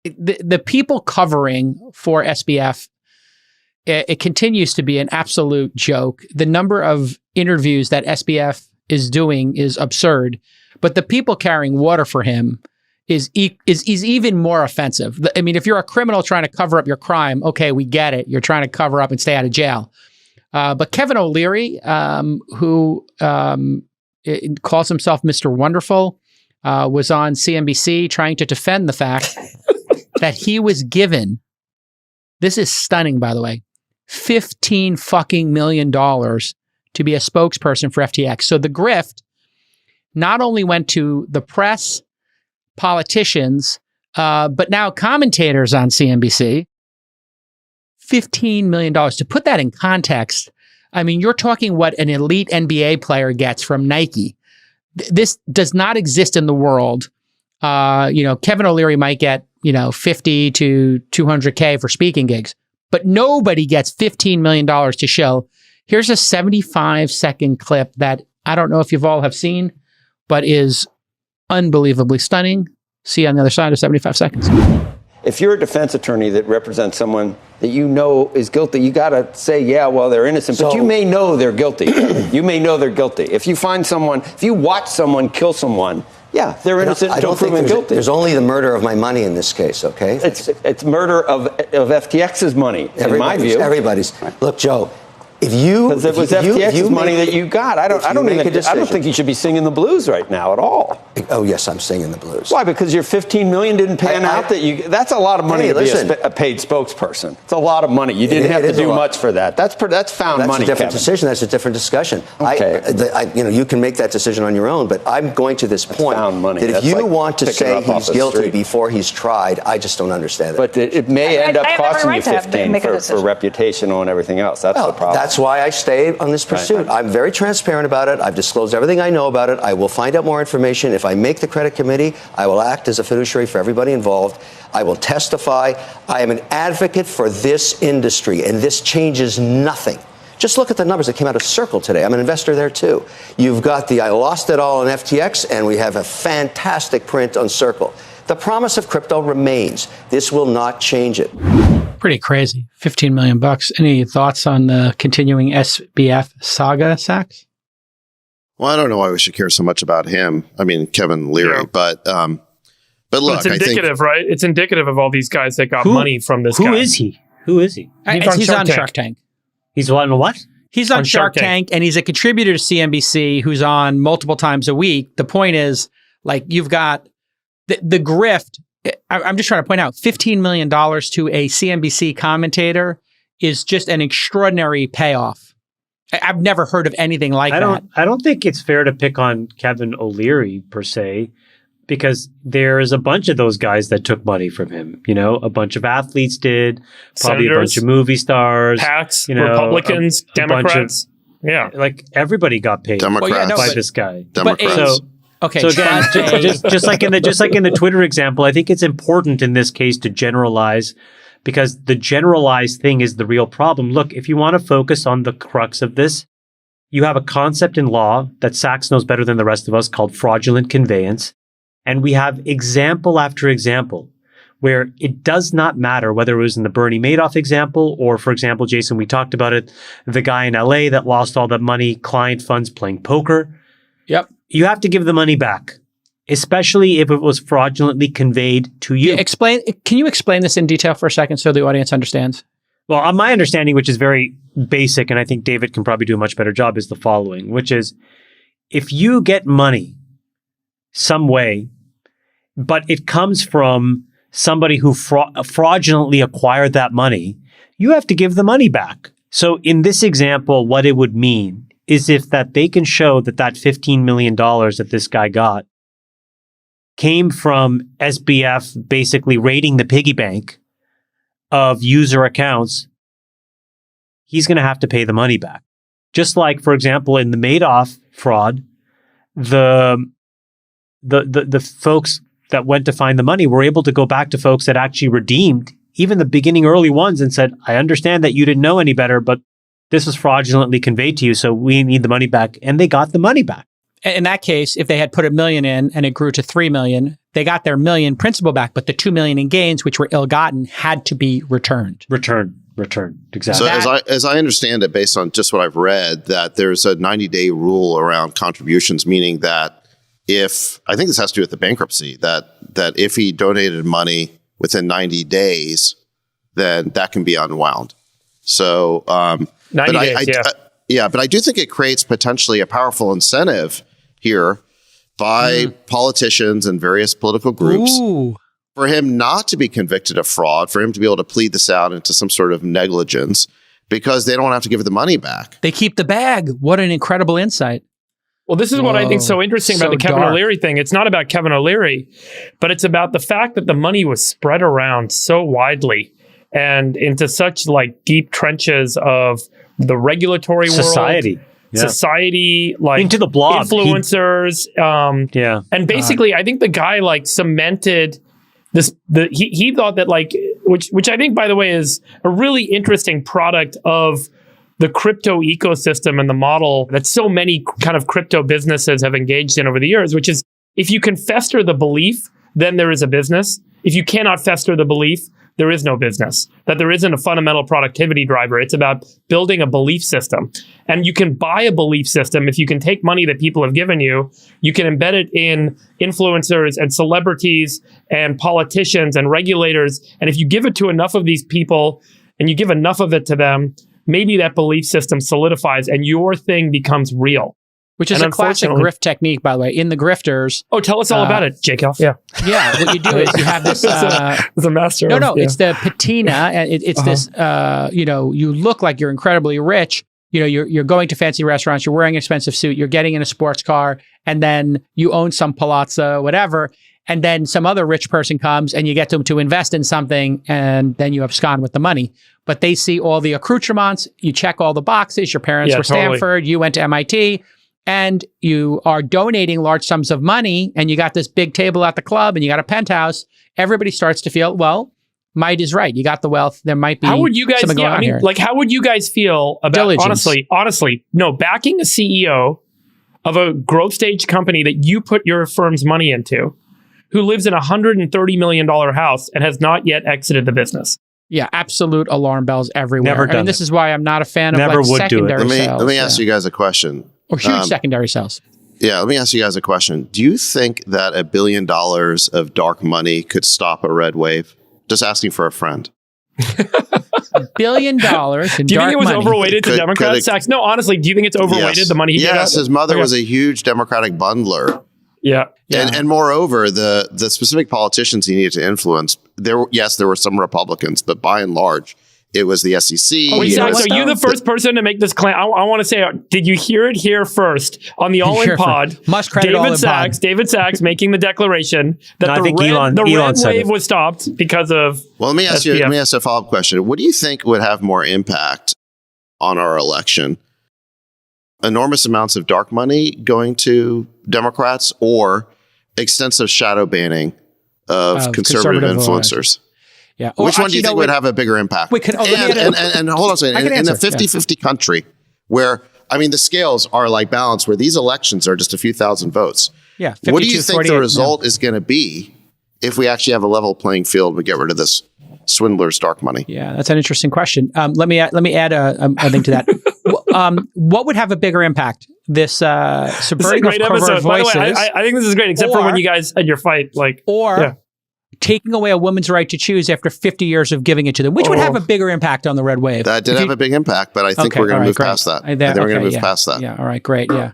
the people covering for SBF, it continues to be an absolute joke. The number of interviews that SBF is doing is absurd, but the people carrying water for him is even more offensive. I mean, if you're a criminal trying to cover up your crime, okay, we get it. You're trying to cover up and stay out of jail. But Kevin O'Leary, who calls himself Mr. Wonderful, was on CNBC trying to defend the fact that he was given, this is stunning, by the way, $15 fucking million to be a spokesperson for FTX. So the grift not only went to the press, politicians, but now commentators on CNBC. $15 million. To put that in context, I mean, you're talking what an elite NBA player gets from Nike. This does not exist in the world. Kevin O'Leary might get, 50 to 200K for speaking gigs, but nobody gets $15 million to shill. Here's a 75-second clip that I don't know if you've all have seen, but is unbelievably stunning. See you on the other side of 75 seconds. If you're a defense attorney that represents someone that you know is guilty, you got to say, yeah, well, they're innocent, but you may know they're guilty. You may know they're guilty. If you watch someone kill someone, yeah, they're innocent until proven guilty. There's only the murder of my money in this case, okay? It's murder of FTX's money, in my view. Everybody's. Look, Joe, because it was FTX's money that you got. I don't think you should be singing the blues right now at all. Oh yes, I'm singing the blues. Why? Because your $15 million didn't pan out. That's a lot of money to be a paid spokesperson. It's a lot of money. You didn't have to do much for that. That's found money. That's a different decision. That's a different discussion. Okay. You can make that decision on your own. But I'm going to this point found money. That if you want to say he's guilty before he's tried, I just don't understand it. But it may end up costing you 15 for reputational and everything else. That's the problem. That's why I stay on this pursuit. I'm very transparent about it. I've disclosed everything I know about it. I will find out more information. If I make the credit committee, I will act as a fiduciary for everybody involved. I will testify. I am an advocate for this industry, and this changes nothing. Just look at the numbers that came out of Circle today. I'm an investor there, too. You've got I lost it all in FTX, and we have a fantastic print on Circle. The promise of crypto remains. This will not change it. Pretty crazy. $15 million. Any thoughts on the continuing SBF saga, Sachs? Well, I don't know why we should care so much about him. I mean, Kevin Leary, but look, it's indicative, right? It's indicative of all these guys that got money from this guy. Who is he? He's on Shark Tank. He's on what? He's on Shark Tank, and he's a contributor to CNBC who's on multiple times a week. The point is, you've got the grift. I'm just trying to point out, $15 million to a CNBC commentator is just an extraordinary payoff. I've never heard of anything like that. I don't think it's fair to pick on Kevin O'Leary per se, because there's a bunch of those guys that took money from him. A bunch of athletes did, probably Senators, a bunch of movie stars, PACs, Republicans, Democrats. Everybody got paid by this guy. Democrats. Okay. So again, just like in the Twitter example, I think it's important in this case to generalize, because the generalized thing is the real problem. Look, if you want to focus on the crux of this, you have a concept in law that Sachs knows better than the rest of us called fraudulent conveyance. And we have example after example where it does not matter whether it was in the Bernie Madoff example or, for example, Jason, we talked about it, the guy in LA that lost all that money, client funds playing poker. Yep. You have to give the money back, especially if it was fraudulently conveyed to you. Can you explain this in detail for a second so the audience understands? Well, my understanding, which is very basic, and I think David can probably do a much better job, is the following, which is if you get money some way, but it comes from somebody who fraudulently acquired that money, you have to give the money back. So in this example, what it would mean is if that they can show that $15 million that this guy got came from SBF basically raiding the piggy bank of user accounts, he's going to have to pay the money back. Just like, for example, in the Madoff fraud, the folks that went to find the money were able to go back to folks that actually redeemed even the beginning early ones and said, I understand that you didn't know any better, but this was fraudulently conveyed to you, so we need the money back. And they got the money back. In that case, if they had put $1 million in and it grew to $3 million, they got their $1 million principal back, but the $2 million in gains, which were ill-gotten, had to be returned. Returned. Exactly. So as I understand it, based on just what I've read, that there's a 90-day rule around contributions, meaning that I think this has to do with the bankruptcy, that if he donated money within 90 days, then that can be unwound. So, 90 days, yeah, but I do think it creates potentially a powerful incentive here by politicians and various political groups for him not to be convicted of fraud, for him to be able to plead this out into some sort of negligence, because they don't have to give the money back. They keep the bag. What an incredible insight. Well, this is what I think is so interesting about the Kevin dark. O'Leary thing. It's not about Kevin O'Leary, but it's about the fact that the money was spread around so widely and into such like deep trenches of the regulatory Society. world. Society, like into the blob, influencers. And basically, I think the guy like cemented this. He thought that like, which I think, by the way, is a really interesting product of the crypto ecosystem and the model that so many kind of crypto businesses have engaged in over the years, which is if you can fester the belief, then there is a business. If you cannot fester the belief, there is no business, that there isn't a fundamental productivity driver. It's about building a belief system. And you can buy a belief system if you can take money that people have given you, you can embed it in influencers and celebrities and politicians and regulators. And if you give it to enough of these people and you give enough of it to them, maybe that belief system solidifies and your thing becomes real. Which is a classic grift technique, by the way. In the grifters. Oh, tell us all about it, Jacob. Yeah. Yeah. What you do is you have this. It's a master. No. It's the patina. And it's this, you look like you're incredibly rich. You know, you're going to fancy restaurants. You're wearing an expensive suit. You're getting in a sports car. And then you own some palazzo, whatever. And then some other rich person comes and you get them to invest in something. And then you abscond with the money. But they see all the accoutrements. You check all the boxes. Your parents were Stanford. You went to MIT. And you are donating large sums of money, and you got this big table at the club, and you got a penthouse. Everybody starts to feel, well, might is right. You got the wealth. There might be. How would you guys? Something going on here. Like, how would you guys feel about Diligence. honestly, no, backing a CEO of a growth stage company that you put your firm's money into, who lives in a $130 million house and has not yet exited the business? Yeah, absolute alarm bells everywhere. Never done this is why I'm not a fan Never of would do it. secondary sales. Let me ask you guys a question. Or huge secondary sales. Yeah, let me ask you guys a question. Do you think that $1 billion of dark money could stop a red wave? Just asking for a friend. $1 billion in Do you think it was money. overweighted to Democrats? No, honestly, do you think it's overweighted, the money he gave out? Yes, his mother was a huge Democratic bundler. Yeah. And moreover, the specific politicians he needed to influence, there were some Republicans, but by and large, it was the SEC. Oh, exactly. So you're the first person to make this claim. I want to say, did you hear it here first on the All In Pod? Must credit All In Pod. David Sachs making the declaration that the red wave was stopped because of. Well, let me ask SPF. you a follow-up question. What do you think would have more impact on our election? Enormous amounts of dark money going to Democrats or extensive shadow banning of conservative influencers? Yeah. Which one do you think would have a bigger impact? And hold on a second. In a 50-50 country where, I mean, the scales are like balanced, where these elections are just a few thousand votes. Yeah. What do you think the result is going to be if we actually have a level playing field and we get rid of this swindler's dark money? Yeah, that's an interesting question. Let me add a thing to that. What would have a bigger impact? This subverting of covert voices. By the way, I think this is great, except for when you guys had your fight. Taking away a woman's right to choose after 50 years of giving it to them, which would have a bigger impact on the red wave. That did have a big impact, but I think we're going to move past that. I think we're going to move past that. Yeah, all right, great, yeah.